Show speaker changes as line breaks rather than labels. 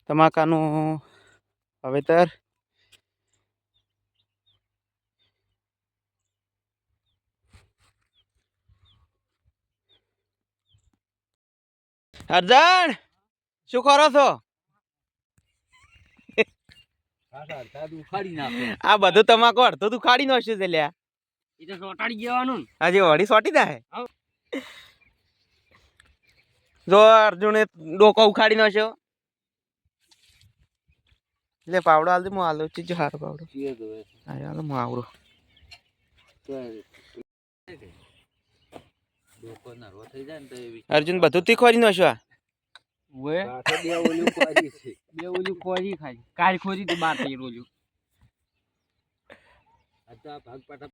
તમાકાનું વાવેતર અર્જણ શું કરો છો? આ બધું તમાકુ અડધું તું ખાડી નાખ્યું છે લ્યા.
એ તો સોટાડી જવાનું
હજી વળી સોટી જાય. જો અર્જુને ડોકો ઉખાડી નાખ્યો. લે પાવડો હાલ દે હું હાલ ચીજ હારો પાવડો. હા હાલ હું આવડો. અર્જુન બધું તી ખોરી નાખ્યું.
વે બે ઓલું ખોરી છે. બે ઓલું ખોરી ખાલી કાલ ખોરી તો બાર થઈ રોજો. આ તો ભાગ પાટા